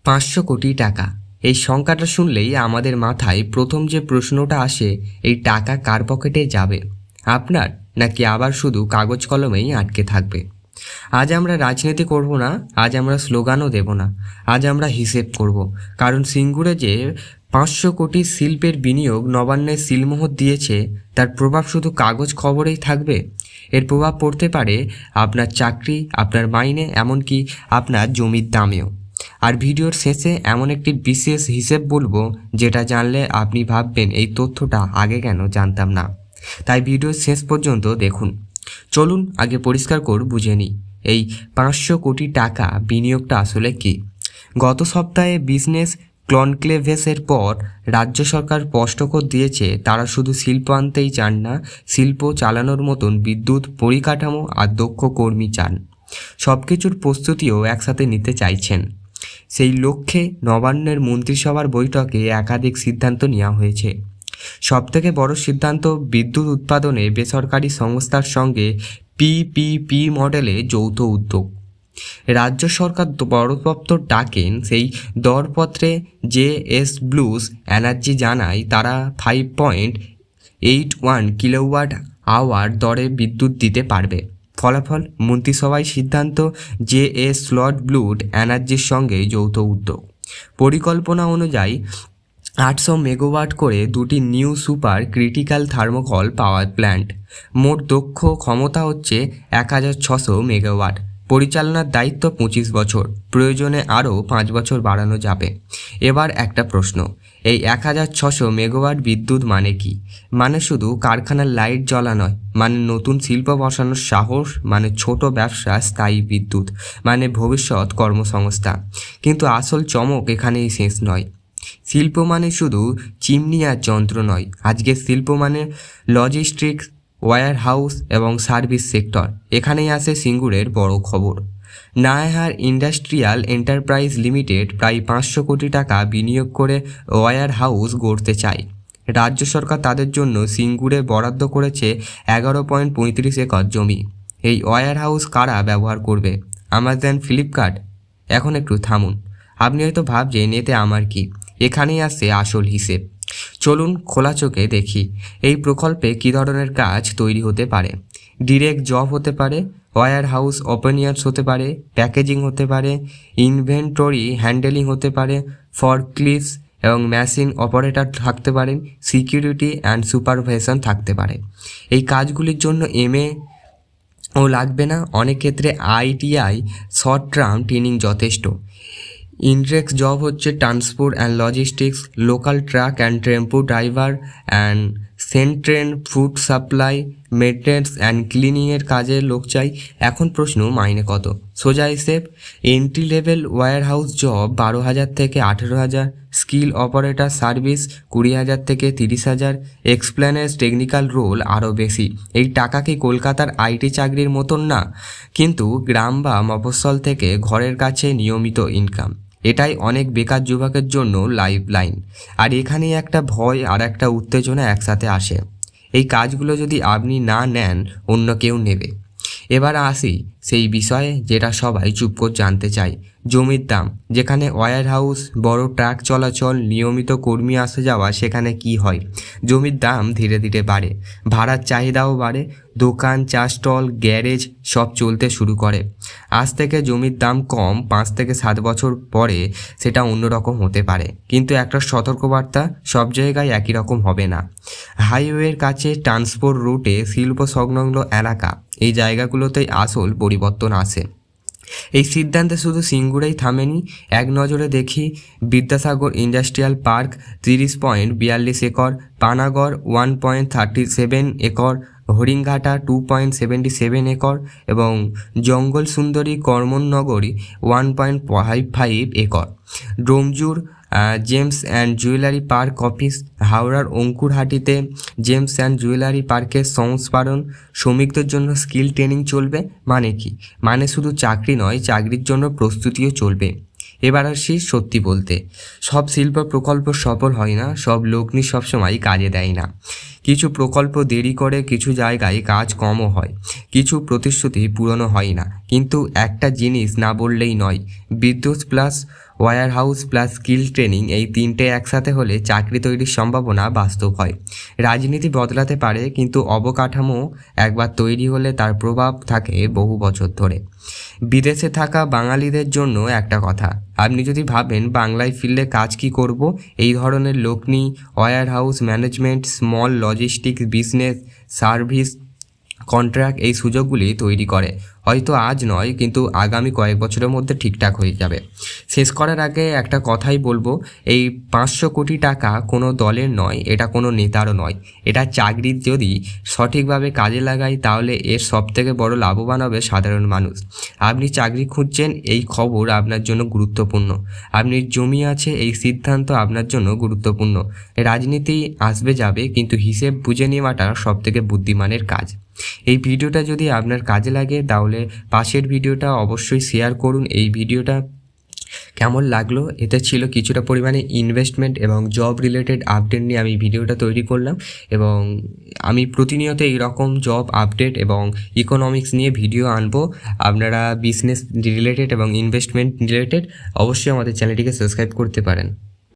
500 কোটি টাকা। এই সংখ্যাটা শুনলেই আমাদের মাথায় প্রথম যে প্রশ্নটা আসে, এই টাকা কার পকেটে যাবে? আপনার, নাকি আবার শুধু কাগজ কলমেই আটকে থাকবে? আজ আমরা রাজনীতি করব না, আজ আমরা স্লোগানও দেব না, আজ আমরা হিসেব করব। কারণ সিঙ্গুরে যে 500 কোটি শিল্পের বিনিয়োগ নবান্নের সিলমোহর দিয়েছে, তার প্রভাব শুধু কাগজ খবরেই থাকবে। এর প্রভাব পড়তে পারে আপনার চাকরি, আপনার মাইনে, এমনকি আপনার জমির দামেও। আর ভিডিওর শেষে এমন একটি বিশেষ হিসেব বলবো, যেটা জানলে আপনি ভাববেন এই তথ্যটা আগে কেন জানতাম না। তাই ভিডিওর শেষ পর্যন্ত দেখুন। চলুন আগে পরিষ্কার করে বুঝে নিই, এই 500 কোটি টাকা বিনিয়োগটা আসলে কি। গত সপ্তাহে বিজনেস কনক্লেভেসের পর রাজ্য সরকার স্পষ্ট করে দিয়েছে, তারা শুধু শিল্প আনতেই চান না, শিল্প চালানোর মতন বিদ্যুৎ পরিকাঠামো আর দক্ষ কর্মী চান। সব কিছুর প্রস্তুতিও একসাথে নিতে চাইছেন। সেই লক্ষ্যে নবান্নের মন্ত্রিসভার বৈঠকে একাধিক সিদ্ধান্ত নেওয়া হয়েছে। সবথেকে বড় সিদ্ধান্ত, বিদ্যুৎ উৎপাদনে বেসরকারি সংস্থার সঙ্গে পিপিপি মডেলে যৌথ উদ্যোগ। রাজ্য সরকার বড় দপ্তর ডাকেন, সেই দরপত্রে জেএস ব্লুস এনার্জি জানায় তারা 5.81 কিলোওয়াট আওয়ার দরে বিদ্যুৎ দিতে পারবে। ফলাফল, মন্ত্রিসভায় সিদ্ধান্ত, জেএস স্লট ব্লুড এনার্জির সঙ্গে যৌথ উদ্যোগ। পরিকল্পনা অনুযায়ী 800 মেগাওয়াট করে দুটি new super critical thermocol power plant. মোট দক্ষ ক্ষমতা হচ্ছে 1600 মেগাওয়াট। পরিচালনার দায়িত্ব 25 বছর, প্রয়োজনে আরও 5 বছর বাড়ানো যাবে। এবার একটা প্রশ্ন, এই 1600 মেগাওয়াট বিদ্যুৎ মানে কি? মানে শুধু কারখানার লাইট জ্বলা নয়, মানে নতুন শিল্প বসানোর সাহস, মানে ছোট ব্যবসা, স্থায়ী বিদ্যুৎ, মানে ভবিষ্যৎ কর্মসংস্থান। কিন্তু আসল চমক এখানেই শেষ নয়। শিল্প মানে শুধু চিমনি আর যন্ত্র নয়, আজকের শিল্প মানে লজিস্টিক্স, ওয়্যার হাউস এবং সার্ভিস সেক্টর। এখানেই আসে সিঙ্গুরের বড় খবর। নায়ার ইন্ডাস্ট্রিয়াল এন্টারপ্রাইজ লিমিটেড প্রায় 500 কোটি টাকা বিনিয়োগ করে ওয়্যার হাউস গড়তে চায়। রাজ্য সরকার তাদের জন্য সিঙ্গুরে বরাদ্দ করেছে 11.35 একর জমি। এই ওয়্যার হাউস কারা ব্যবহার করবে? Amazon, Flipkart? এখন একটু থামুন। আপনি হয়তো ভাবছেন এতে আমার কি? এখানেই আসছে আসল হিসেব। চলুন খোলা চোখে দেখি এই প্রকল্পে কী ধরনের কাজ তৈরি হতে পারে। ডিরেক্ট জব হতে পারে, ওয়্যার হাউস ওপেনিয়ার্স হতে পারে, প্যাকেজিং হতে পারে, ইনভেন্টরি হ্যান্ডেলিং হতে পারে, ফরক্লিফটস এবং মেশিন অপারেটর থাকতে পারেন, সিকিউরিটি অ্যান্ড সুপারভিশন থাকতে পারে। এই কাজগুলির জন্য ও লাগবে না, অনেক ক্ষেত্রে আইটিআই শর্ট টার্ম ট্রেনিং যথেষ্ট। ইনডাইরেক্ট জব হচ্ছে transport and logistics, local truck and tempo driver and সেন্ট্রেন ফুড সাপ্লাই, মেনটেন্যান্স অ্যান্ড ক্লিনিংয়ের কাজে লোক চাই। এখন প্রশ্ন, মাইনে কত? সোজা হিসেব, entry level warehouse job 12,000 থেকে 18,000, স্কিল অপারেটর সার্ভিস 20,000 থেকে 30,000, এক্সপ্লেনার্স টেকনিক্যাল রোল আরও বেশি। এই টাকা কি কলকাতার আইটি চাকরির মতন না, কিন্তু গ্রাম বা মফস্বল থেকে ঘরের কাছে নিয়মিত ইনকাম। এটাই অনেক বেকার যুবকের জন্য লাইফ লাইন। আর এখানেই একটা ভয় আর একটা উত্তেজনা একসাথে আসে, এই কাজগুলো যদি আপনি না নেন, অন্য কেউ নেবে। এবার আসি সেই বিষয়ে যেটা সবাই চুপ করে জানতে চায়, জমির দাম। যেখানে ওয়্যার হাউস, বড় ট্রাক চলাচল, নিয়মিত কর্মী আসা যাওয়া, সেখানে কি হয়? জমির দাম ধীরে ধীরে বাড়ে, ভাড়ার চাহিদাও বাড়ে, দোকান, চা স্টল, গ্যারেজ সব চলতে শুরু করে। আজ থেকে জমির দাম কম, 5 থেকে 7 বছর পরে সেটা অন্যরকম হতে পারে। কিন্তু একটা সতর্কবার্তা, সব জায়গায় একই রকম হবে না। হাইওয়ের কাছে, ট্রান্সপোর্ট রুটে, শিল্প সংলগ্ন এলাকা, এই জায়গাগুলোতেই আসল পরিবর্তন আসে। এই সিদ্ধান্তে শুধু সিঙ্গুরেই থামেনি। এক নজরে দেখি, Vidyasagar industrial park 30.42 acre, Panagarh 1.37 acre, Haringhata 2.77 acre এবং জঙ্গল সুন্দরী কর্মনগরী 1.55 acre. Domjur James and jewellery park office, হাওড়ার অঙ্কুরহাটিতে জেমস অ্যান্ড জুয়েলারি পার্কের সংস্করণ, শ্রমিকদের জন্য স্কিল ট্রেনিং চলবে। মানে কি? মানে শুধু চাকরি নয়, চাকরির জন্য প্রস্তুতিও চলবে। এবার আসি সত্যি বলতে, সব শিল্প প্রকল্প সফল হয় না, সব লগ্নি সবসময় কাজে দেয় না। কিছু প্রকল্প দেরি করে, কিছু জায়গায় কাজ কমও হয়, কিছু প্রতিশ্রুতি পূরণও হয় না। কিন্তু একটা জিনিস না বললেই নয়, বিদ্যুৎ plus warehouse plus skill training, এই তিনটে একসাথে হলে চাকরি তৈরির সম্ভাবনা বাস্তব হয়। রাজনীতি বদলাতে পারে, কিন্তু অবকাঠামো একবার তৈরি হলে তার প্রভাব থাকে বহু বছর ধরে। বিদেশে থাকা বাঙালিদের জন্য একটা কথা, আপনি যদি ভাবেন বাংলায় ফিরলে কাজ কি করব, এই ধরনের লগ্নি, warehouse management, small logistics business, service contract এই সুযোগগুলি তৈরি করে। হয়তো আজ নয়, কিন্তু আগামী কয়েক বছরের মধ্যে ঠিকঠাক হয়ে যাবে। শেষ করার আগে একটা কথাই বলবো, এই 500 কোটি টাকা কোনো দলের নয়, এটা কোনো নেতারও নয়। এটা চাকরির যদি সঠিকভাবে কাজে লাগাই তাহলে এর সবথেকে বড় লাভবান হবে সাধারণ মানুষ। আপনি চাকরি খুঁজছেন, এই খবর আপনার জন্য গুরুত্বপূর্ণ। আপনি জমি আছে, এই সিদ্ধান্ত আপনার জন্য গুরুত্বপূর্ণ। রাজনীতি আসবে যাবে, কিন্তু হিসেব বুঝে নেওয়াটা সবথেকে বুদ্ধিমানের কাজ। এই ভিডিওটা যদি আপনার কাজে লাগে তাহলে পাশের ভিডিওটা অবশ্যই শেয়ার করুন। এই ভিডিওটা কেমন লাগলো, এতে ছিল কিছুটা পরিমাণে ইনভেস্টমেন্ট এবং জব রিলেটেড আপডেট নিয়ে আমি ভিডিওটা তৈরি করলাম, এবং আমি প্রতিনিয়ত এইরকম জব আপডেট এবং ইকোনমিক্স নিয়ে ভিডিও আনবো। আপনারা বিজনেস রিলেটেড এবং ইনভেস্টমেন্ট রিলেটেড অবশ্যই আমাদের চ্যানেলটিকে সাবস্ক্রাইব করতে পারেন।